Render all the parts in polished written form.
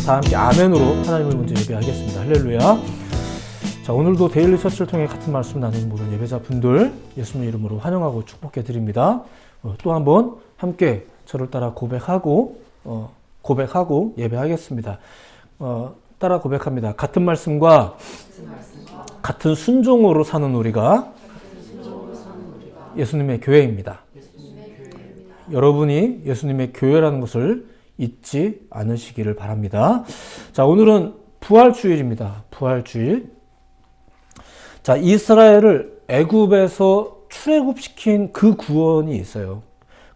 다 함께 아멘으로 하나님을 먼저 예배하겠습니다. 할렐루야. 자, 오늘도 데일리 처치를 통해 같은 말씀 나누는 모든 예배자분들 예수님 이름으로 환영하고 축복해 드립니다. 또 한번 함께 저를 따라 고백하고 예배하겠습니다. 따라 고백합니다. 같은 말씀과 같은 순종으로 사는 우리가 예수님의 교회입니다. 여러분이 예수님의 교회라는 것을 잊지 않으시기를 바랍니다. 자, 오늘은 부활주일입니다. 부활주일. 자, 이스라엘을 애굽에서 출애굽시킨 그 구원이 있어요.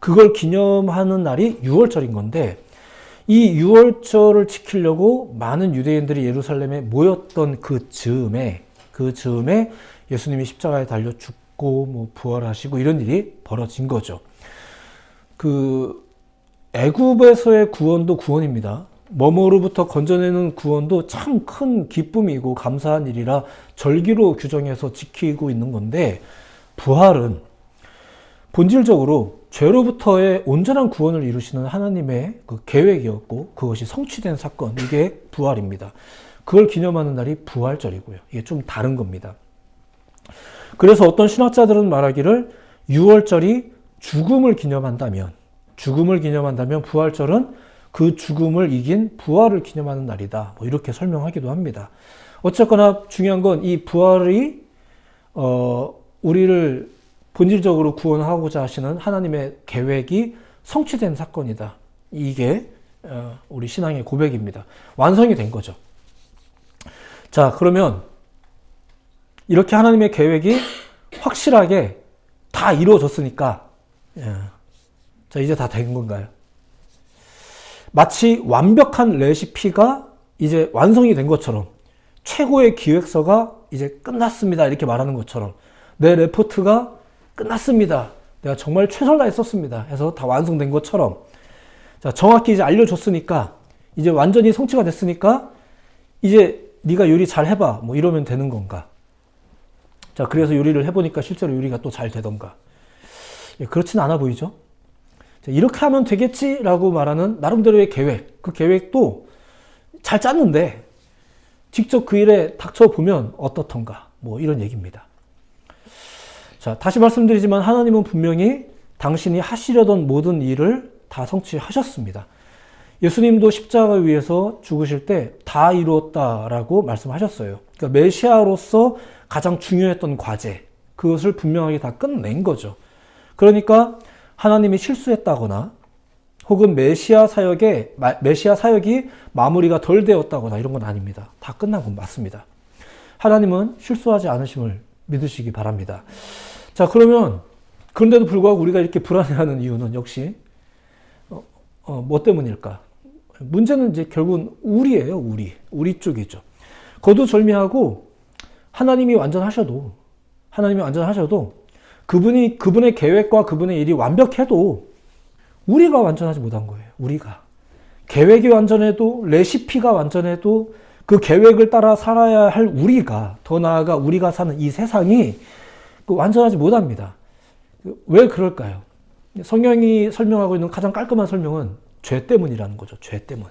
그걸 기념하는 날이 6월절인 건데, 이 6월절을 지키려고 많은 유대인들이 예루살렘에 모였던 그 즈음에 예수님이 십자가에 달려 죽고 부활하시고 이런 일이 벌어진 거죠. 그 애굽에서의 구원도 구원입니다. 머무로부터 건져내는 구원도 참 큰 기쁨이고 감사한 일이라 절기로 규정해서 지키고 있는 건데, 부활은 본질적으로 죄로부터의 온전한 구원을 이루시는 하나님의 그 계획이었고 그것이 성취된 사건, 이게 부활입니다. 그걸 기념하는 날이 부활절이고요. 이게 좀 다른 겁니다. 그래서 어떤 신학자들은 말하기를 6월절이 죽음을 기념한다면 부활절은 그 죽음을 이긴 부활을 기념하는 날이다. 이렇게 설명하기도 합니다. 어쨌거나 중요한 건 이 부활이 우리를 본질적으로 구원하고자 하시는 하나님의 계획이 성취된 사건이다. 이게 우리 신앙의 고백입니다. 완성이 된 거죠. 자, 그러면 이렇게 하나님의 계획이 확실하게 다 이루어졌으니까 자, 이제 다 된 건가요? 마치 완벽한 레시피가 이제 완성이 된 것처럼, 최고의 기획서가 이제 끝났습니다 이렇게 말하는 것처럼, 내 레포트가 끝났습니다, 내가 정말 최선을 다했었습니다 해서 다 완성된 것처럼, 자, 정확히 이제 알려줬으니까, 이제 완전히 성취가 됐으니까 이제 네가 요리 잘 해봐 이러면 되는 건가? 자, 그래서 요리를 해보니까 실제로 요리가 또 잘 되던가? 그렇진 않아 보이죠? 이렇게 하면 되겠지라고 말하는 나름대로의 계획, 그 계획도 잘 짰는데 직접 그 일에 닥쳐보면 어떻던가, 이런 얘기입니다. 자, 다시 말씀드리지만 하나님은 분명히 당신이 하시려던 모든 일을 다 성취하셨습니다. 예수님도 십자가 위에서 죽으실 때 다 이루었다라고 말씀하셨어요. 그러니까 메시아로서 가장 중요했던 과제, 그것을 분명하게 다 끝낸 거죠. 그러니까 하나님이 실수했다거나 혹은 메시아 사역이 마무리가 덜 되었다거나 이런 건 아닙니다. 다 끝난 건 맞습니다. 하나님은 실수하지 않으심을 믿으시기 바랍니다. 자, 그런데도 불구하고 우리가 이렇게 불안해하는 이유는 역시 뭐 때문일까? 문제는 이제 결국은 우리예요. 우리 쪽이죠. 거두절미하고 하나님이 완전하셔도 그분의 계획과 그분의 일이 완벽해도 우리가 완전하지 못한 거예요. 우리가. 계획이 완전해도, 레시피가 완전해도 그 계획을 따라 살아야 할 우리가, 더 나아가 우리가 사는 이 세상이 완전하지 못합니다. 왜 그럴까요? 성경이 설명하고 있는 가장 깔끔한 설명은 죄 때문이라는 거죠. 죄 때문.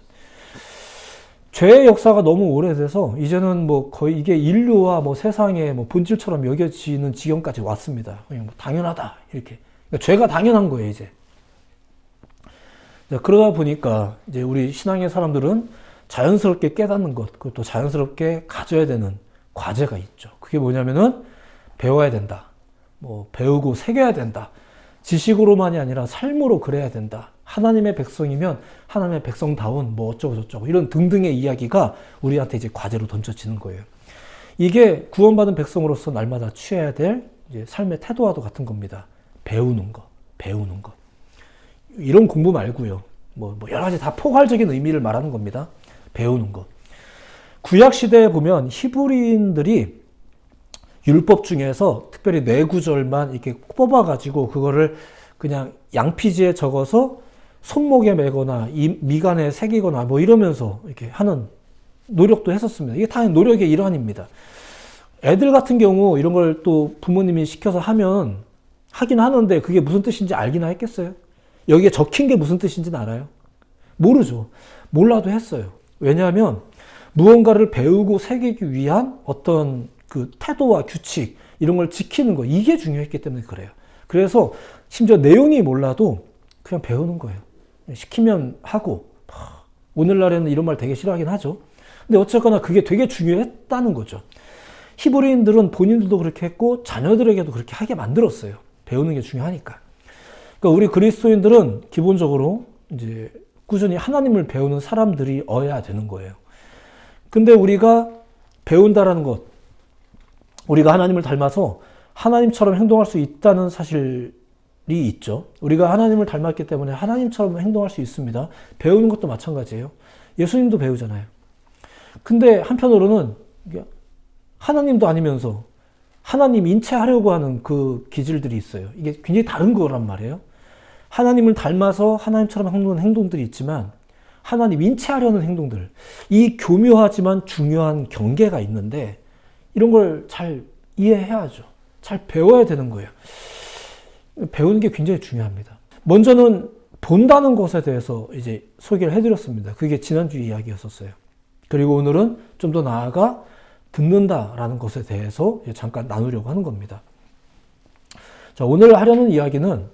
죄의 역사가 너무 오래돼서 이제는 거의 이게 인류와 세상의 본질처럼 여겨지는 지경까지 왔습니다. 그냥 당연하다 이렇게. 그러니까 죄가 당연한 거예요 이제. 그러다 보니까 이제 우리 신앙의 사람들은 자연스럽게 깨닫는 것, 그것도 자연스럽게 가져야 되는 과제가 있죠. 그게 뭐냐면은 배워야 된다. 배우고 새겨야 된다. 지식으로만이 아니라 삶으로 그래야 된다. 하나님의 백성이면 하나님의 백성다운 어쩌고 저쩌고 이런 등등의 이야기가 우리한테 이제 과제로 던져지는 거예요. 이게 구원받은 백성으로서 날마다 취해야 될 이제 삶의 태도와도 같은 겁니다. 배우는 거. 이런 공부 말고요. 여러 가지 다 포괄적인 의미를 말하는 겁니다. 배우는 거. 구약 시대에 보면 히브리인들이 율법 중에서 특별히 네 구절만 이렇게 뽑아가지고 그거를 그냥 양피지에 적어서 손목에 매거나 미간에 새기거나 이러면서 이렇게 하는 노력도 했었습니다. 이게 다 노력의 일환입니다. 애들 같은 경우 이런 걸 또 부모님이 시켜서 하긴 하는데 그게 무슨 뜻인지 알기나 했겠어요? 여기에 적힌 게 무슨 뜻인지는 알아요? 모르죠. 몰라도 했어요. 왜냐하면 무언가를 배우고 새기기 위한 어떤 그 태도와 규칙 이런 걸 지키는 거 이게 중요했기 때문에 그래요. 그래서 심지어 내용이 몰라도 그냥 배우는 거예요. 시키면 하고. 오늘날에는 이런 말 되게 싫어하긴 하죠. 근데 어쨌거나 그게 되게 중요했다는 거죠. 히브리인들은 본인들도 그렇게 했고 자녀들에게도 그렇게 하게 만들었어요. 배우는 게 중요하니까. 그러니까 우리 그리스도인들은 기본적으로 이제 꾸준히 하나님을 배우는 사람들이어야 되는 거예요. 근데 우리가 배운다라는 것, 우리가 하나님을 닮아서 하나님처럼 행동할 수 있다는 사실이 있죠. 우리가 하나님을 닮았기 때문에 하나님처럼 행동할 수 있습니다. 배우는 것도 마찬가지예요. 예수님도 배우잖아요. 근데 한편으로는 하나님도 아니면서 하나님 인체하려고 하는 그 기질들이 있어요. 이게 굉장히 다른 거란 말이에요. 하나님을 닮아서 하나님처럼 행동하는 행동들이 있지만 하나님 인체하려는 행동들, 이 교묘하지만 중요한 경계가 있는데 이런 걸 잘 이해해야죠. 잘 배워야 되는 거예요. 배우는 게 굉장히 중요합니다. 먼저는 본다는 것에 대해서 이제 소개를 해드렸습니다. 그게 지난주 이야기였었어요. 그리고 오늘은 좀 더 나아가 듣는다라는 것에 대해서 잠깐 나누려고 하는 겁니다. 자, 오늘 하려는 이야기는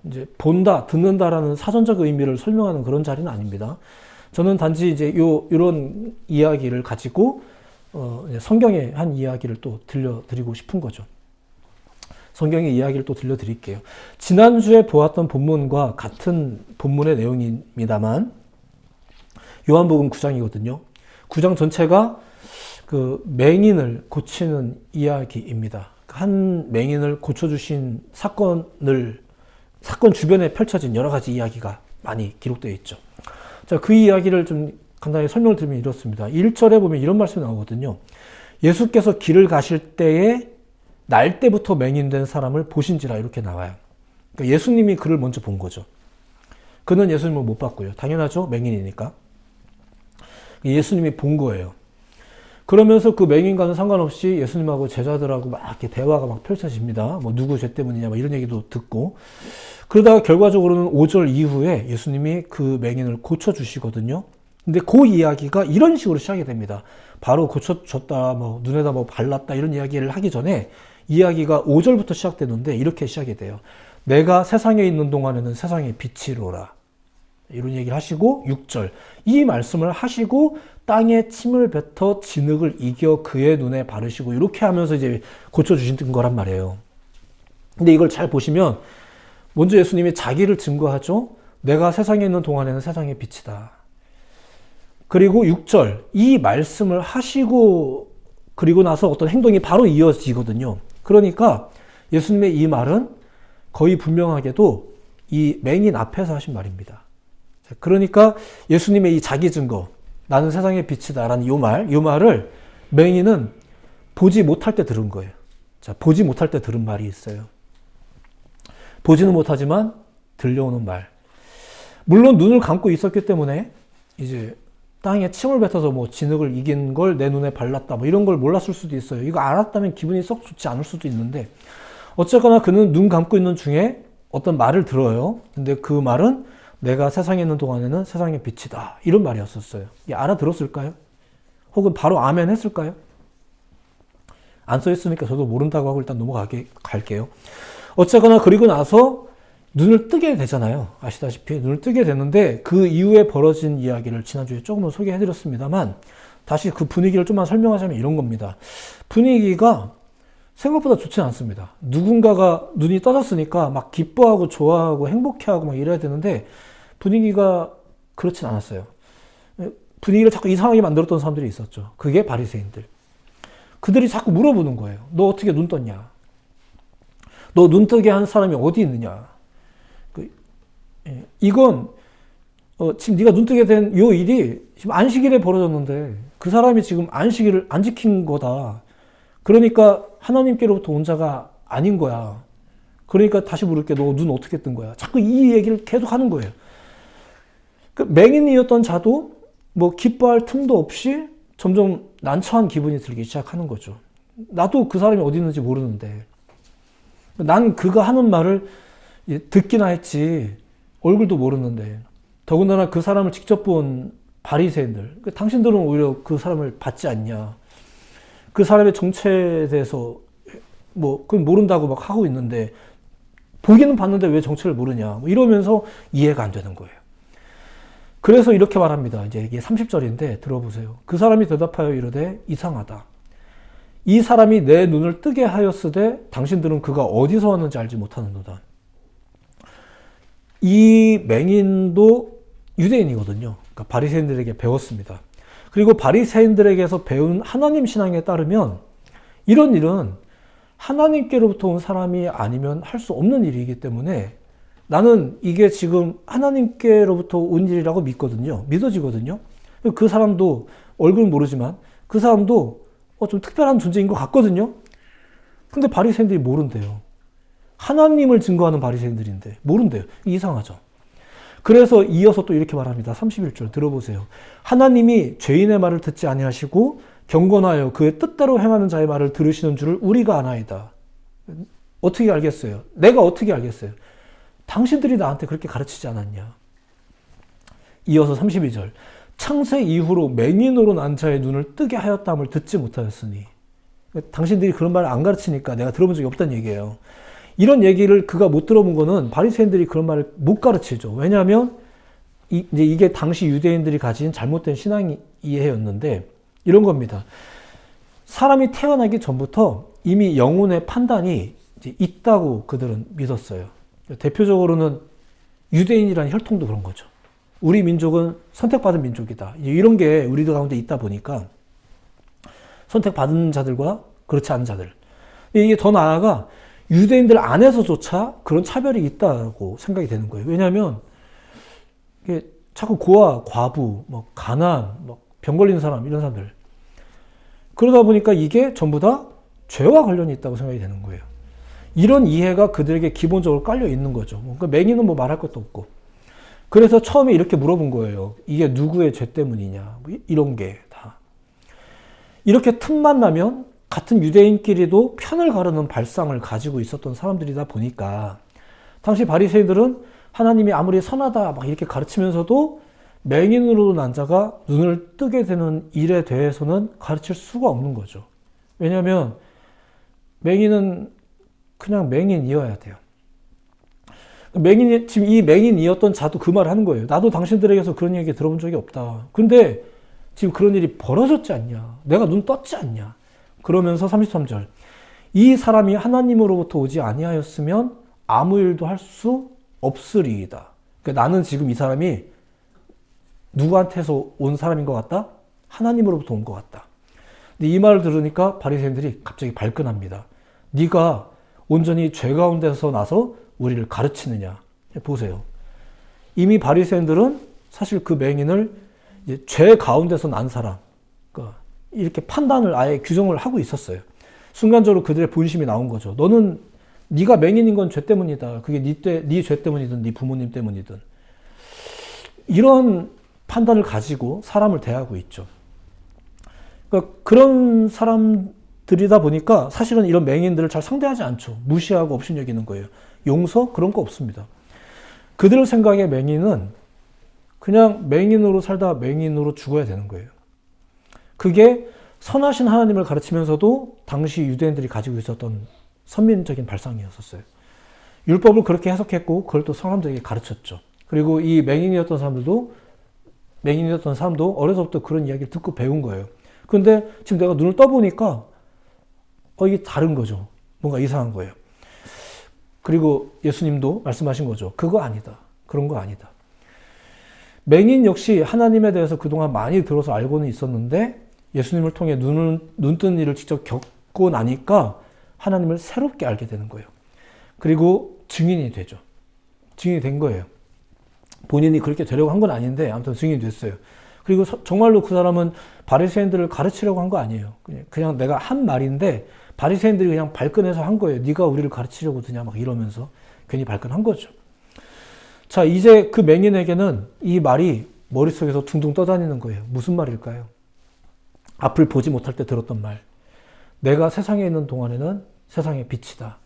이제 본다, 듣는다라는 사전적 의미를 설명하는 그런 자리는 아닙니다. 저는 단지 이제 이런 이야기를 가지고 성경의 한 이야기를 또 들려드리고 싶은 거죠. 성경의 이야기를 또 들려드릴게요. 지난주에 보았던 본문과 같은 본문의 내용입니다만 요한복음 9장이거든요. 9장 전체가 그 맹인을 고치는 이야기입니다. 한 맹인을 고쳐주신 사건 주변에 펼쳐진 여러 가지 이야기가 많이 기록되어 있죠. 자, 그 이야기를 좀 간단히 설명을 드리면 이렇습니다. 1절에 보면 이런 말씀이 나오거든요. 예수께서 길을 가실 때에 날 때부터 맹인된 사람을 보신지라 이렇게 나와요. 그러니까 예수님이 그를 먼저 본 거죠. 그는 예수님을 못 봤고요. 당연하죠. 맹인이니까. 예수님이 본 거예요. 그러면서 그 맹인과는 상관없이 예수님하고 제자들하고 막 이렇게 대화가 막 펼쳐집니다. 뭐 누구 죄 때문이냐 뭐 이런 얘기도 듣고 그러다가 결과적으로는 5절 이후에 예수님이 그 맹인을 고쳐주시거든요. 근데 그 이야기가 이런 식으로 시작이 됩니다. 바로 고쳐줬다, 뭐 눈에다 뭐 발랐다 이런 이야기를 하기 전에 이야기가 5절부터 시작되는데 이렇게 시작이 돼요. 내가 세상에 있는 동안에는 세상의 빛이로라. 이런 얘기를 하시고 6절 이 말씀을 하시고 땅에 침을 뱉어 진흙을 이겨 그의 눈에 바르시고 이렇게 하면서 이제 고쳐주신 거란 말이에요. 근데 이걸 잘 보시면 먼저 예수님이 자기를 증거하죠. 내가 세상에 있는 동안에는 세상의 빛이다. 그리고 6절 이 말씀을 하시고 그리고 나서 어떤 행동이 바로 이어지거든요. 그러니까 예수님의 이 말은 거의 분명하게도 이 맹인 앞에서 하신 말입니다. 그러니까 예수님의 이 자기 증거 나는 세상의 빛이다라는 이 말을 맹인은 보지 못할 때 들은 거예요. 자, 보지 못할 때 들은 말이 있어요. 보지는 못하지만 들려오는 말. 물론 눈을 감고 있었기 때문에 이제 땅에 침을 뱉어서 뭐 진흙을 이긴 걸 내 눈에 발랐다 뭐 이런 걸 몰랐을 수도 있어요. 이거 알았다면 기분이 썩 좋지 않을 수도 있는데 어쨌거나 그는 눈 감고 있는 중에 어떤 말을 들어요. 근데 그 말은 내가 세상에 있는 동안에는 세상의 빛이다. 이런 말이었었어요. 알아들었을까요? 혹은 바로 아멘 했을까요? 안 써있으니까 저도 모른다고 하고 일단 갈게요. 어쨌거나 그리고 나서 눈을 뜨게 되잖아요. 아시다시피 눈을 뜨게 되는데 그 이후에 벌어진 이야기를 지난주에 조금은 소개해드렸습니다만 다시 그 분위기를 좀만 설명하자면 이런 겁니다. 분위기가 생각보다 좋지 않습니다. 누군가가 눈이 떠졌으니까 막 기뻐하고 좋아하고 행복해하고 막 이래야 되는데 분위기가 그렇진 않았어요. 분위기를 자꾸 이상하게 만들었던 사람들이 있었죠. 그게 바리새인들. 그들이 자꾸 물어보는 거예요. 너 어떻게 눈 떴냐? 너 눈 뜨게 한 사람이 어디 있느냐? 이건 지금 네가 눈 뜨게 된 이 일이 지금 안식일에 벌어졌는데 그 사람이 지금 안식일을 안 지킨 거다. 그러니까 하나님께로부터 온 자가 아닌 거야. 그러니까 다시 물을게. 너 눈 어떻게 뜬 거야? 자꾸 이 얘기를 계속 하는 거예요. 그 맹인이었던 자도 뭐 기뻐할 틈도 없이 점점 난처한 기분이 들기 시작하는 거죠. 나도 그 사람이 어디 있는지 모르는데 난 그가 하는 말을 듣기나 했지 얼굴도 모르는데 더군다나 그 사람을 직접 본 바리새인들, 당신들은 오히려 그 사람을 받지 않냐. 그 사람의 정체에 대해서 그건 모른다고 막 하고 있는데 보기는 봤는데 왜 정체를 모르냐. 이러면서 이해가 안 되는 거예요. 그래서 이렇게 말합니다. 이제 이게 30절인데 들어보세요. 그 사람이 대답하여 이르되 이상하다. 이 사람이 내 눈을 뜨게 하였으되 당신들은 그가 어디서 왔는지 알지 못하는도다. 이 맹인도 유대인이거든요. 그러니까 바리새인들에게 배웠습니다. 그리고 바리새인들에게서 배운 하나님 신앙에 따르면 이런 일은 하나님께로부터 온 사람이 아니면 할 수 없는 일이기 때문에 나는 이게 지금 하나님께로부터 온 일이라고 믿거든요. 믿어지거든요. 그 사람도 얼굴은 모르지만 그 사람도 좀 특별한 존재인 것 같거든요. 근데 바리새인들이 모른대요. 하나님을 증거하는 바리새인들인데 모른대요. 이상하죠. 그래서 이어서 또 이렇게 말합니다. 31절 들어보세요. 하나님이 죄인의 말을 듣지 아니하시고 경건하여 그의 뜻대로 행하는 자의 말을 들으시는 줄을 우리가 아나이다. 어떻게 알겠어요? 내가 어떻게 알겠어요? 당신들이 나한테 그렇게 가르치지 않았냐. 이어서 32절. 창세 이후로 맹인으로 난 자의 눈을 뜨게 하였다함을 듣지 못하였으니. 당신들이 그런 말을 안 가르치니까 내가 들어본 적이 없다는 얘기예요. 이런 얘기를 그가 못 들어본 거는 바리새인들이 그런 말을 못 가르치죠. 왜냐하면 이제 이게 당시 유대인들이 가진 잘못된 신앙 이해였는데 이런 겁니다. 사람이 태어나기 전부터 이미 영혼의 판단이 이제 있다고 그들은 믿었어요. 대표적으로는 유대인이라는 혈통도 그런 거죠. 우리 민족은 선택받은 민족이다. 이런 게 우리들 가운데 있다 보니까 선택받은 자들과 그렇지 않은 자들. 이게 더 나아가 유대인들 안에서조차 그런 차별이 있다고 생각이 되는 거예요. 왜냐하면 이게 자꾸 고아, 과부, 가난, 병 걸린 사람 이런 사람들. 그러다 보니까 이게 전부 다 죄와 관련이 있다고 생각이 되는 거예요. 이런 이해가 그들에게 기본적으로 깔려 있는 거죠. 그러니까 맹인은 말할 것도 없고. 그래서 처음에 이렇게 물어본 거예요. 이게 누구의 죄 때문이냐. 이런 게 다. 이렇게 틈만 나면 같은 유대인끼리도 편을 가르는 발상을 가지고 있었던 사람들이다 보니까 당시 바리새인들은 하나님이 아무리 선하다 막 이렇게 가르치면서도 맹인으로 난 자가 눈을 뜨게 되는 일에 대해서는 가르칠 수가 없는 거죠. 왜냐하면 맹인은 그냥 맹인이어야 돼요. 지금 이 맹인이었던 자도 그 말을 하는 거예요. 나도 당신들에게서 그런 얘기 들어본 적이 없다. 근데 지금 그런 일이 벌어졌지 않냐. 내가 눈 떴지 않냐. 그러면서 33절. 이 사람이 하나님으로부터 오지 아니하였으면 아무 일도 할 수 없으리이다. 그러니까 나는 지금 이 사람이 누구한테서 온 사람인 것 같다? 하나님으로부터 온 것 같다. 근데 이 말을 들으니까 바리새인들이 갑자기 발끈합니다. 네가 온전히 죄 가운데서 나서 우리를 가르치느냐. 보세요. 이미 바리새인들은 사실 그 맹인을 이제 죄 가운데서 난 사람, 그러니까 이렇게 판단을 아예 규정을 하고 있었어요. 순간적으로 그들의 본심이 나온 거죠. 너는 네가 맹인인 건 죄 때문이다. 그게 네 죄 때문이든 네 부모님 때문이든. 이런 판단을 가지고 사람을 대하고 있죠. 그러니까 그런 사람들이다 보니까 사실은 이런 맹인들을 잘 상대하지 않죠. 무시하고 업신여기는 거예요. 용서? 그런 거 없습니다. 그들 생각에 맹인은 그냥 맹인으로 살다 맹인으로 죽어야 되는 거예요. 그게 선하신 하나님을 가르치면서도 당시 유대인들이 가지고 있었던 선민적인 발상이었어요. 율법을 그렇게 해석했고 그걸 또 사람들에게 가르쳤죠. 그리고 이 맹인이었던 사람도 어려서부터 그런 이야기를 듣고 배운 거예요. 그런데 지금 내가 눈을 떠보니까 이게 다른 거죠. 뭔가 이상한 거예요. 그리고 예수님도 말씀하신 거죠. 그거 아니다. 그런 거 아니다. 맹인 역시 하나님에 대해서 그동안 많이 들어서 알고는 있었는데 예수님을 통해 눈 뜬 일을 직접 겪고 나니까 하나님을 새롭게 알게 되는 거예요. 그리고 증인이 되죠. 증인이 된 거예요. 본인이 그렇게 되려고 한 건 아닌데 아무튼 증인이 됐어요. 그리고 정말로 그 사람은 바리새인들을 가르치려고 한 거 아니에요. 그냥 내가 한 말인데 바리새인들이 그냥 발끈해서 한 거예요. 네가 우리를 가르치려고 드냐 막 이러면서 괜히 발끈한 거죠. 자, 이제 그 맹인에게는 이 말이 머릿속에서 둥둥 떠다니는 거예요. 무슨 말일까요? 앞을 보지 못할 때 들었던 말. 내가 세상에 있는 동안에는 세상의 빛이다.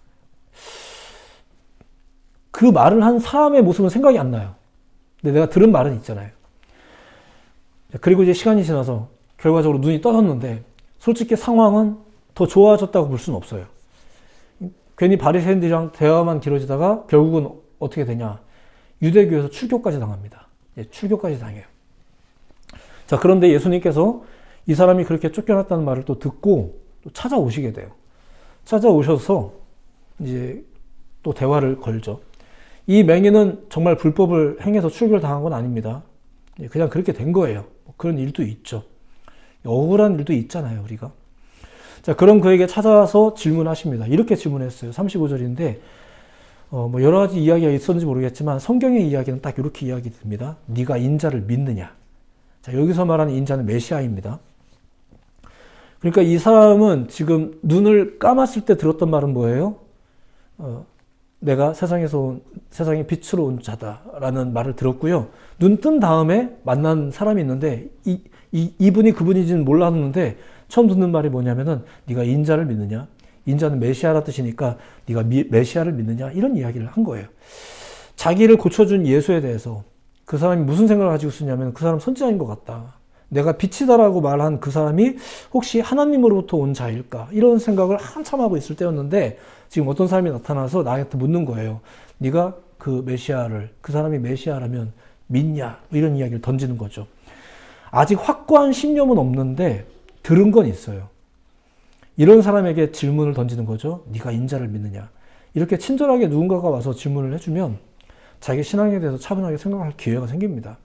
그 말을 한 사람의 모습은 생각이 안 나요. 근데 내가 들은 말은 있잖아요. 그리고 이제 시간이 지나서 결과적으로 눈이 떠졌는데 솔직히 상황은 더 좋아졌다고 볼 수는 없어요. 괜히 바리새인들이랑 대화만 길어지다가 결국은 어떻게 되냐? 유대교에서 출교까지 당합니다. 출교까지 당해요. 자, 그런데 예수님께서 이 사람이 그렇게 쫓겨났다는 말을 또 듣고 또 찾아오시게 돼요. 찾아오셔서 이제 또 대화를 걸죠. 이 맹인은 정말 불법을 행해서 출교를 당한 건 아닙니다. 그냥 그렇게 된 거예요. 그런 일도 있죠. 억울한 일도 있잖아요, 우리가. 자, 그럼 그에게 찾아와서 질문하십니다. 이렇게 질문했어요. 35절인데, 뭐 여러 가지 이야기가 있었는지 모르겠지만 성경의 이야기는 딱 이렇게 이야기 됩니다. 네가 인자를 믿느냐? 자, 여기서 말하는 인자는 메시아입니다. 그러니까 이 사람은 지금 눈을 감았을 때 들었던 말은 뭐예요? 내가 세상의 빛으로 온 자다라는 말을 들었고요. 눈 뜬 다음에 만난 사람이 있는데 이분이 그분인지는 몰랐는데 처음 듣는 말이 뭐냐면은 네가 인자를 믿느냐? 인자는 메시아라 뜻이니까 네가 메시아를 믿느냐? 이런 이야기를 한 거예요. 자기를 고쳐준 예수에 대해서 그 사람이 무슨 생각을 가지고 있었냐면 그 사람 선지자인 것 같다. 내가 빛이다라고 말한 그 사람이 혹시 하나님으로부터 온 자일까? 이런 생각을 한참 하고 있을 때였는데 지금 어떤 사람이 나타나서 나한테 묻는 거예요. 네가 그 메시아를, 그 사람이 메시아라면 믿냐? 이런 이야기를 던지는 거죠. 아직 확고한 신념은 없는데 들은 건 있어요. 이런 사람에게 질문을 던지는 거죠. 네가 인자를 믿느냐? 이렇게 친절하게 누군가가 와서 질문을 해주면 자기 신앙에 대해서 차분하게 생각할 기회가 생깁니다.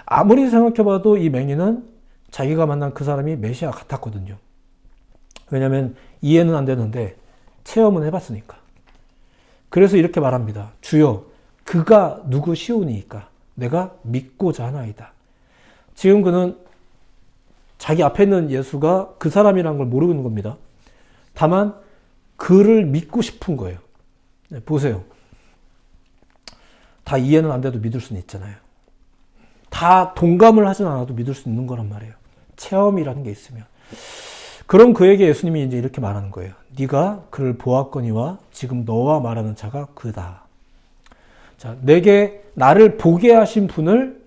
아무리 생각해봐도 이 맹인은 자기가 만난 그 사람이 메시아 같았거든요. 왜냐하면 이해는 안 되는데 체험은 해봤으니까. 그래서 이렇게 말합니다. 주여, 그가 누구시오니이까 내가 믿고자 하나이다. 지금 그는 자기 앞에 있는 예수가 그 사람이라는 걸 모르는 겁니다. 다만 그를 믿고 싶은 거예요. 네, 보세요. 다 이해는 안 돼도 믿을 수는 있잖아요. 다 동감을 하진 않아도 믿을 수 있는 거란 말이에요. 체험이라는 게 있으면. 그럼 그에게 예수님이 이제 이렇게 말하는 거예요. 네가 그를 보았거니와 지금 너와 말하는 자가 그다. 자, 내게 나를 보게 하신 분을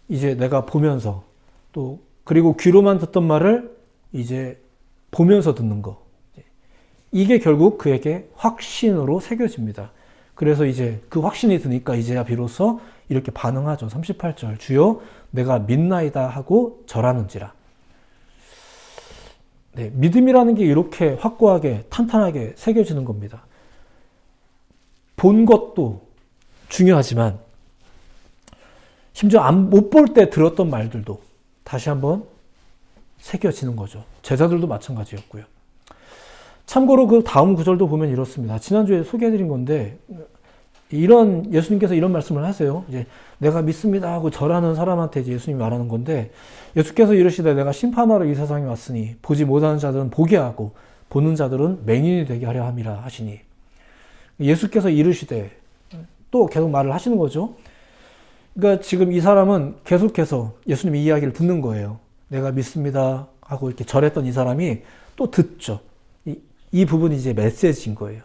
이제 내가 보면서 또 그리고 귀로만 듣던 말을 이제 보면서 듣는 거. 이게 결국 그에게 확신으로 새겨집니다. 그래서 이제 그 확신이 드니까 이제야 비로소 이렇게 반응하죠. 38절. 주여 내가 믿나이다 하고 절하는지라. 네, 믿음이라는 게 이렇게 확고하게 탄탄하게 새겨지는 겁니다. 본 것도 중요하지만 심지어 못 볼 때 들었던 말들도 다시 한번 새겨지는 거죠. 제자들도 마찬가지였고요. 참고로 그 다음 구절도 보면 이렇습니다. 지난주에 소개해드린 건데 예수님께서 이런 말씀을 하세요. 이제 내가 믿습니다 하고 절하는 사람한테 이제 예수님이 말하는 건데 예수께서 이르시되 내가 심판하러 이 세상에 왔으니 보지 못하는 자들은 보게 하고 보는 자들은 맹인이 되게 하려 함이라 하시니 예수께서 이르시되 또 계속 말을 하시는 거죠. 그러니까 지금 이 사람은 계속해서 예수님의 이야기를 듣는 거예요. 내가 믿습니다 하고 이렇게 절했던 이 사람이 또 듣죠. 이 부분이 이제 메시지인 거예요.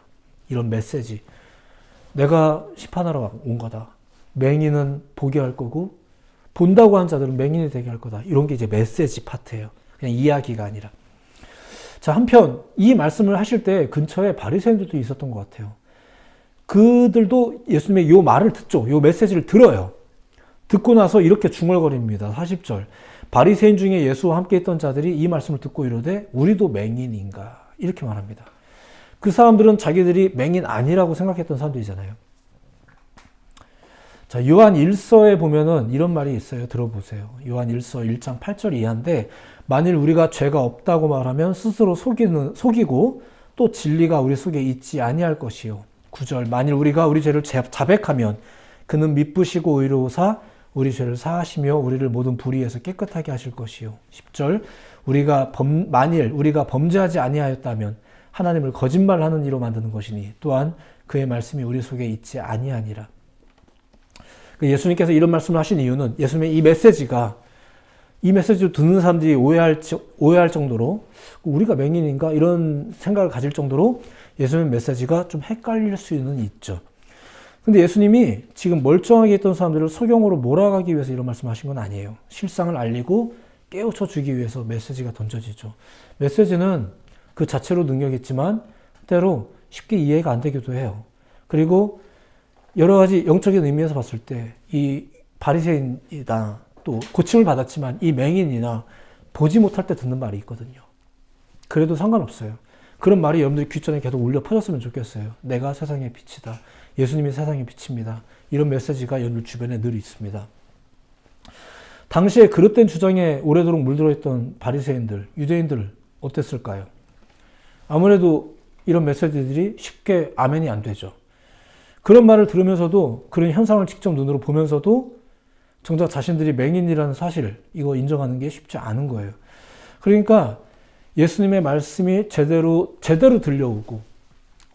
이런 메시지. 내가 심판하러 온 거다. 맹인은 보게 할 거고 본다고 한 자들은 맹인이 되게 할 거다. 이런 게 이제 메시지 파트예요. 그냥 이야기가 아니라. 자, 한편 이 말씀을 하실 때 근처에 바리새인들도 있었던 것 같아요. 그들도 예수님의 요 말을 듣죠. 요 메시지를 들어요. 듣고 나서 이렇게 중얼거립니다. 40절. 바리새인 중에 예수와 함께 있던 자들이 이 말씀을 듣고 이르되 우리도 맹인인가? 이렇게 말합니다. 그 사람들은 자기들이 맹인 아니라고 생각했던 사람들이잖아요. 자, 요한 1서에 보면은 이런 말이 있어요. 들어보세요. 요한 1서 1장 8절 이하인데 만일 우리가 죄가 없다고 말하면 스스로 속이고 또 진리가 우리 속에 있지 아니할 것이요. 9절. 만일 우리가 우리 죄를 자백하면 그는 미쁘시고 의로우사 우리 죄를 사하시며 우리를 모든 불의에서 깨끗하게 하실 것이요. 10절. 만일 우리가 범죄하지 아니하였다면 하나님을 거짓말하는 이로 만드는 것이니 또한 그의 말씀이 우리 속에 있지 아니하니라. 예수님께서 이런 말씀을 하신 이유는 예수님의 이 메시지를 듣는 사람들이 오해할 정도로 우리가 맹인인가 이런 생각을 가질 정도로 예수님의 메시지가 좀 헷갈릴 수는 있죠. 근데 예수님이 지금 멀쩡하게 있던 사람들을 소경으로 몰아가기 위해서 이런 말씀하신 건 아니에요. 실상을 알리고 깨우쳐 주기 위해서 메시지가 던져지죠. 메시지는 그 자체로 능력이 있지만 때로 쉽게 이해가 안 되기도 해요. 그리고 여러 가지 영적인 의미에서 봤을 때 이 바리새인이다, 또 고침을 받았지만 이 맹인이나 보지 못할 때 듣는 말이 있거든요. 그래도 상관없어요. 그런 말이 여러분들 귓전에 계속 울려 퍼졌으면 좋겠어요. 내가 세상의 빛이다. 예수님이 세상의 빛입니다. 이런 메시지가 여러분 주변에 늘 있습니다. 당시에 그릇된 주장에 오래도록 물들어 있던 바리새인들, 유대인들 어땠을까요? 아무래도 이런 메시지들이 쉽게 아멘이 안 되죠. 그런 말을 들으면서도, 그런 현상을 직접 눈으로 보면서도 정작 자신들이 맹인이라는 사실, 이거 인정하는 게 쉽지 않은 거예요. 그러니까 예수님의 말씀이 제대로 들려오고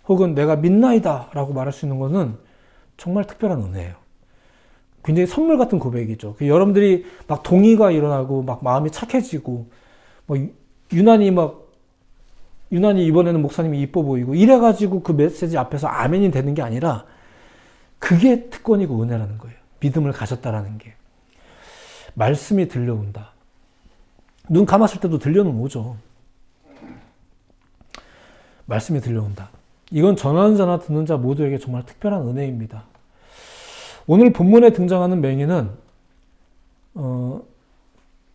혹은 내가 믿나이다 라고 말할 수 있는 것은 정말 특별한 은혜예요. 굉장히 선물 같은 고백이죠. 여러분들이 막 동의가 일어나고 막 마음이 착해지고 유난히 이번에는 목사님이 이뻐 보이고 이래가지고 그 메시지 앞에서 아멘이 되는 게 아니라 그게 특권이고 은혜라는 거예요. 믿음을 가졌다라는 게. 말씀이 들려온다. 눈 감았을 때도 들려는 오죠. 말씀이 들려온다. 이건 전하는 자나 듣는 자 모두에게 정말 특별한 은혜입니다. 오늘 본문에 등장하는 맹인은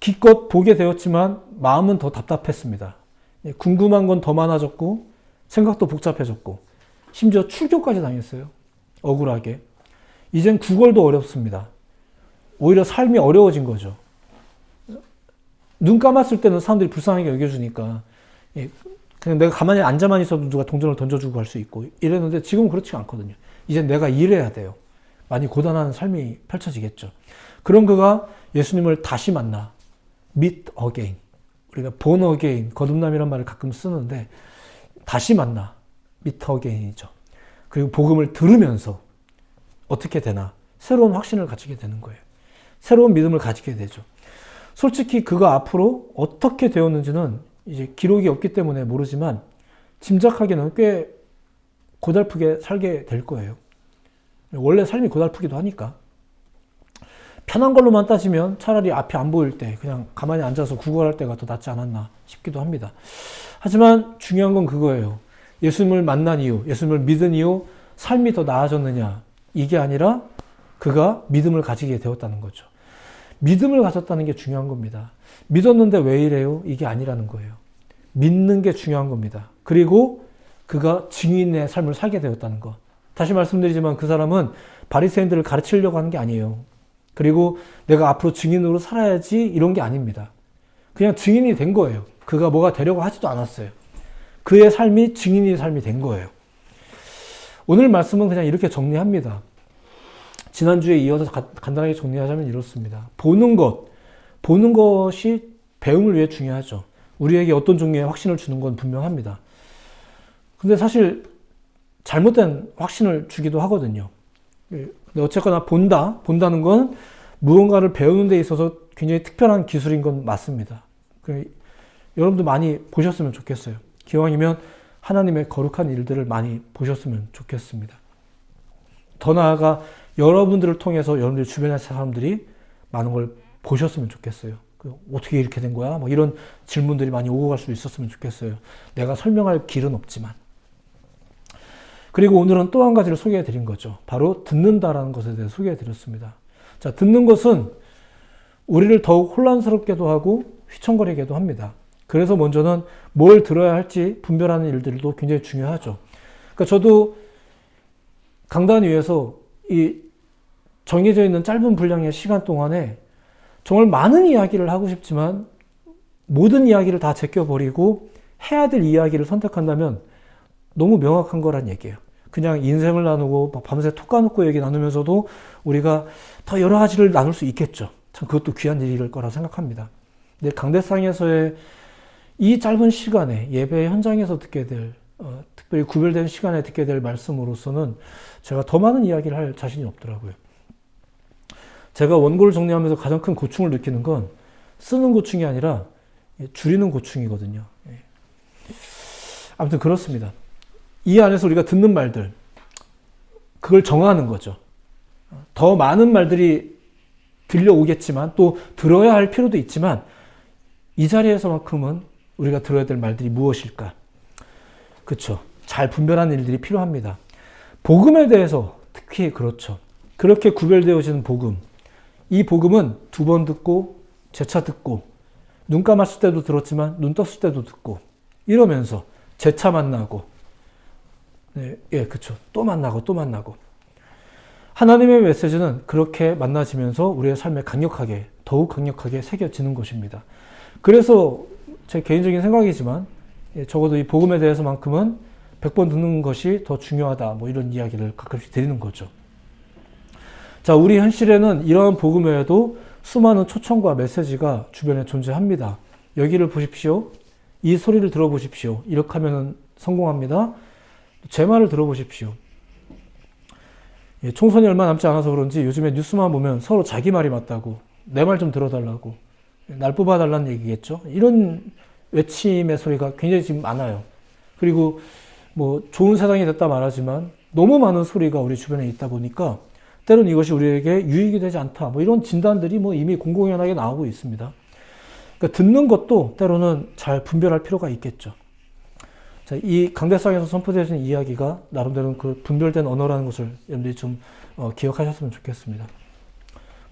기껏 보게 되었지만 마음은 더 답답했습니다. 궁금한 건 더 많아졌고 생각도 복잡해졌고 심지어 출교까지 당했어요. 억울하게. 이젠 구걸도 어렵습니다. 오히려 삶이 어려워진 거죠. 눈 감았을 때는 사람들이 불쌍하게 여겨주니까 그냥 내가 가만히 앉아만 있어도 누가 동전을 던져주고 갈 수 있고 이랬는데 지금은 그렇지 않거든요. 이제 내가 일해야 돼요. 많이 고단한 삶이 펼쳐지겠죠. 그런 그가 예수님을 다시 만나 meet again. 우리가 born again, 거듭남이란 말을 가끔 쓰는데 다시 만나 meet again이죠. 그리고 복음을 들으면서 어떻게 되나 새로운 확신을 가지게 되는 거예요. 새로운 믿음을 가지게 되죠. 솔직히 그가 앞으로 어떻게 되었는지는 이제 기록이 없기 때문에 모르지만 짐작하기는 꽤 고달프게 살게 될 거예요. 원래 삶이 고달프기도 하니까. 편한 걸로만 따지면 차라리 앞이 안 보일 때 그냥 가만히 앉아서 구걸할 때가 더 낫지 않았나 싶기도 합니다. 하지만 중요한 건 그거예요. 예수님을 만난 이후, 예수님을 믿은 이후 삶이 더 나아졌느냐, 이게 아니라 그가 믿음을 가지게 되었다는 거죠. 믿음을 가졌다는 게 중요한 겁니다. 믿었는데 왜 이래요? 이게 아니라는 거예요. 믿는 게 중요한 겁니다. 그리고 그가 증인의 삶을 살게 되었다는 것. 다시 말씀드리지만 그 사람은 바리새인들을 가르치려고 하는 게 아니에요. 그리고 내가 앞으로 증인으로 살아야지 이런 게 아닙니다. 그냥 증인이 된 거예요. 그가 뭐가 되려고 하지도 않았어요. 그의 삶이 증인의 삶이 된 거예요. 오늘 말씀은 그냥 이렇게 정리합니다. 지난주에 이어서 간단하게 정리하자면 이렇습니다. 보는 것이 배움을 위해 중요하죠. 우리에게 어떤 종류의 확신을 주는 건 분명합니다. 근데 사실 잘못된 확신을 주기도 하거든요. 근데 어쨌거나 본다는 건 무언가를 배우는 데 있어서 굉장히 특별한 기술인 건 맞습니다. 여러분도 많이 보셨으면 좋겠어요. 기왕이면 하나님의 거룩한 일들을 많이 보셨으면 좋겠습니다. 더 나아가 여러분들을 통해서 여러분들 주변의 사람들이 많은 걸 보셨으면 좋겠어요. 어떻게 이렇게 된 거야? 뭐 이런 질문들이 많이 오고 갈 수 있었으면 좋겠어요. 내가 설명할 길은 없지만. 그리고 오늘은 또 한 가지를 소개해 드린 거죠. 바로 듣는다라는 것에 대해서 소개해 드렸습니다. 자, 듣는 것은 우리를 더욱 혼란스럽게도 하고 휘청거리게도 합니다. 그래서 먼저는 뭘 들어야 할지 분별하는 일들도 굉장히 중요하죠. 그러니까 저도 강단 위에서 이 정해져 있는 짧은 분량의 시간 동안에 정말 많은 이야기를 하고 싶지만 모든 이야기를 다 제껴버리고 해야 될 이야기를 선택한다면 너무 명확한 거란 얘기예요. 그냥 인생을 나누고 막 밤새 톡 까놓고 얘기 나누면서도 우리가 더 여러 가지를 나눌 수 있겠죠. 참 그것도 귀한 일일 거라 생각합니다. 근데 강대상에서의 이 짧은 시간에 예배 현장에서 듣게 될 특별히 구별된 시간에 듣게 될 말씀으로서는 제가 더 많은 이야기를 할 자신이 없더라고요. 제가 원고를 정리하면서 가장 큰 고충을 느끼는 건 쓰는 고충이 아니라 줄이는 고충이거든요. 아무튼 그렇습니다. 이 안에서 우리가 듣는 말들, 그걸 정하는 거죠. 더 많은 말들이 들려오겠지만 또 들어야 할 필요도 있지만 이 자리에서만큼은 우리가 들어야 될 말들이 무엇일까? 그렇죠. 잘 분별하는 일들이 필요합니다. 복음에 대해서 특히 그렇죠. 그렇게 구별되어지는 복음. 이 복음은 두 번 듣고 재차 듣고 눈 감았을 때도 들었지만 눈 떴을 때도 듣고 이러면서 재차 만나고 네, 예, 그렇죠. 또 만나고 또 만나고 하나님의 메시지는 그렇게 만나지면서 우리의 삶에 강력하게 더욱 강력하게 새겨지는 것입니다. 그래서 제 개인적인 생각이지만 적어도 이 복음에 대해서만큼은 100번 듣는 것이 더 중요하다. 뭐 이런 이야기를 가끔씩 드리는 거죠. 자, 우리 현실에는 이러한 복음 외에도 수많은 초청과 메시지가 주변에 존재합니다. 여기를 보십시오. 이 소리를 들어보십시오. 이렇게 하면 성공합니다. 제 말을 들어보십시오. 총선이 얼마 남지 않아서 그런지 요즘에 뉴스만 보면 서로 자기 말이 맞다고, 내 말 좀 들어달라고, 날 뽑아달라는 얘기겠죠. 이런 외침의 소리가 굉장히 지금 많아요. 그리고 뭐 좋은 세상이 됐다 말하지만 너무 많은 소리가 우리 주변에 있다 보니까 때로는 이것이 우리에게 유익이 되지 않다. 뭐 이런 진단들이 뭐 이미 공공연하게 나오고 있습니다. 그러니까 듣는 것도 때로는 잘 분별할 필요가 있겠죠. 자, 이 강대상에서 선포되어진 이야기가 나름대로 그 분별된 언어라는 것을 여러분들이 좀 기억하셨으면 좋겠습니다.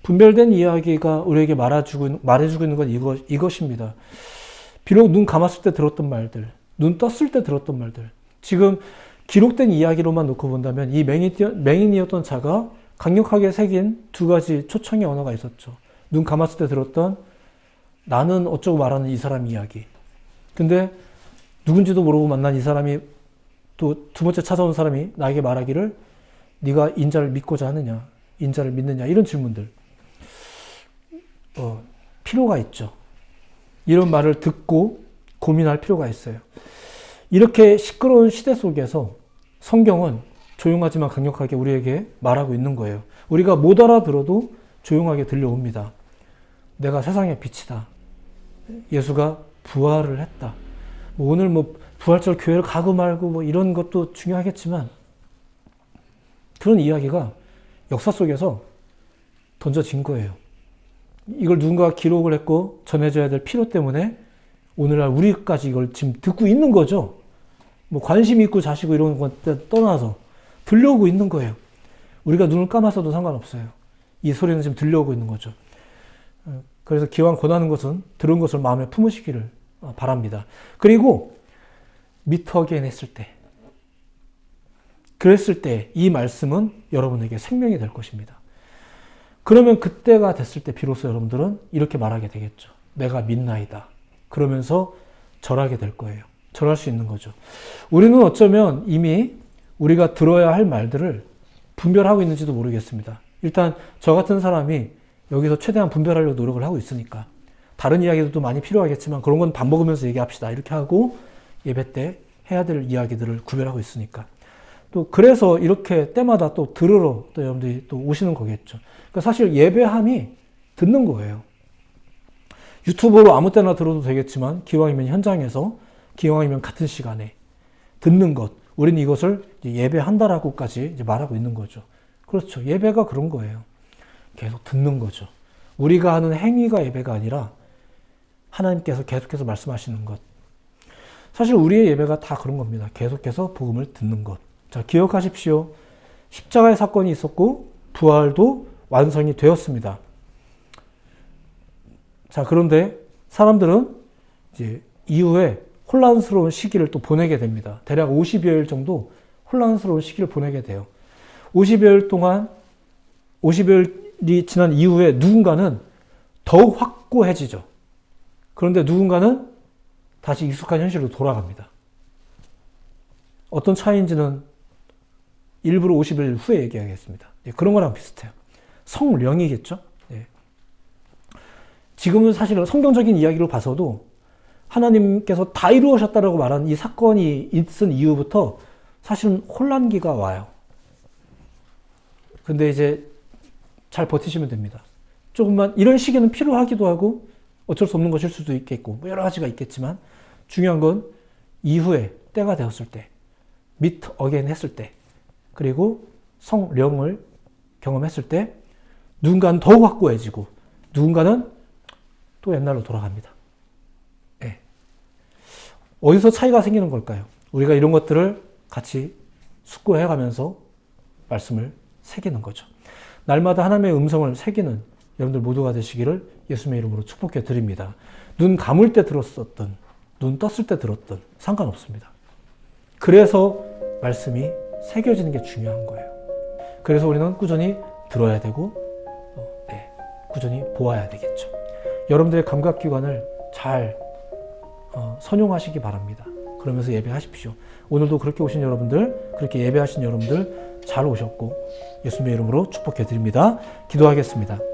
분별된 이야기가 우리에게 말해주고 있는 건 이것입니다. 비록 눈 감았을 때 들었던 말들, 눈 떴을 때 들었던 말들, 지금 기록된 이야기로만 놓고 본다면 이 맹인이었던 자가 강력하게 새긴 두 가지 초청의 언어가 있었죠. 눈 감았을 때 들었던 나는 어쩌고 말하는 이 사람 이야기. 근데 누군지도 모르고 만난 이 사람이 또 두 번째 찾아온 사람이 나에게 말하기를 네가 인자를 믿고자 하느냐, 인자를 믿느냐 이런 질문들. 필요가 있죠. 이런 말을 듣고 고민할 필요가 있어요. 이렇게 시끄러운 시대 속에서 성경은 조용하지만 강력하게 우리에게 말하고 있는 거예요. 우리가 못 알아들어도 조용하게 들려옵니다. 내가 세상의 빛이다. 예수가 부활을 했다. 뭐 오늘 뭐 부활절 교회를 가고 말고 뭐 이런 것도 중요하겠지만 그런 이야기가 역사 속에서 던져진 거예요. 이걸 누군가 기록을 했고 전해줘야 될 필요 때문에 오늘날 우리까지 이걸 지금 듣고 있는 거죠. 뭐 관심 있고 자시고 이런 것 떠나서 들려오고 있는 거예요. 우리가 눈을 감아서도 상관없어요. 이 소리는 지금 들려오고 있는 거죠. 그래서 기왕 권하는 것은 들은 것을 마음에 품으시기를 바랍니다. 그리고 미트 어게인 했을 때, 그랬을 때 이 말씀은 여러분에게 생명이 될 것입니다. 그러면 그때가 됐을 때 비로소 여러분들은 이렇게 말하게 되겠죠. 내가 믿나이다. 그러면서 절하게 될 거예요. 절할 수 있는 거죠. 우리는 어쩌면 이미 우리가 들어야 할 말들을 분별하고 있는지도 모르겠습니다. 일단 저 같은 사람이 여기서 최대한 분별하려고 노력을 하고 있으니까 다른 이야기들도 많이 필요하겠지만 그런 건 밥 먹으면서 얘기합시다. 이렇게 하고 예배 때 해야 될 이야기들을 구별하고 있으니까. 또 그래서 이렇게 때마다 또 들으러 또 여러분들이 또 오시는 거겠죠. 그러니까 사실 예배함이 듣는 거예요. 유튜브로 아무 때나 들어도 되겠지만 기왕이면 현장에서, 기왕이면 같은 시간에 듣는 것. 우리는 이것을 예배한다라고까지 이제 말하고 있는 거죠. 그렇죠. 예배가 그런 거예요. 계속 듣는 거죠. 우리가 하는 행위가 예배가 아니라 하나님께서 계속해서 말씀하시는 것. 사실 우리의 예배가 다 그런 겁니다. 계속해서 복음을 듣는 것. 자, 기억하십시오. 십자가의 사건이 있었고 부활도 완성이 되었습니다. 자, 그런데 사람들은 이제 이후에 혼란스러운 시기를 또 보내게 됩니다. 대략 50여일 정도 혼란스러운 시기를 보내게 돼요. 50여일 동안, 50여일이 지난 이후에 누군가는 더욱 확고해지죠. 그런데 누군가는 다시 익숙한 현실로 돌아갑니다. 어떤 차이인지는 일부러 50일 후에 얘기하겠습니다. 그런 거랑 비슷해요. 성령이겠죠. 지금은 사실은 성경적인 이야기로 봐서도 하나님께서 다 이루어졌다라고 말하는 이 사건이 있은 이후부터 사실은 혼란기가 와요. 근데 이제 잘 버티시면 됩니다. 조금만 이런 시기는 필요하기도 하고 어쩔 수 없는 것일 수도 있겠고 뭐 여러 가지가 있겠지만 중요한 건 이후에 때가 되었을 때, meet again 했을 때, 그리고 성령을 경험했을 때 누군가는 더욱 확고해지고 누군가는 또 옛날로 돌아갑니다. 예. 어디서 차이가 생기는 걸까요? 우리가 이런 것들을 같이 숙고해가면서 말씀을 새기는 거죠. 날마다 하나님의 음성을 새기는 여러분들 모두가 되시기를 예수님의 이름으로 축복해 드립니다. 눈 감을 때 들었었던, 눈 떴을 때 들었던 상관없습니다. 그래서 말씀이 새겨지는 게 중요한 거예요. 그래서 우리는 꾸준히 들어야 되고 꾸준히 보아야 되겠죠. 여러분들의 감각기관을 잘 선용하시기 바랍니다. 그러면서 예배하십시오. 오늘도 그렇게 오신 여러분들, 그렇게 예배하신 여러분들 잘 오셨고 예수님의 이름으로 축복해 드립니다. 기도하겠습니다.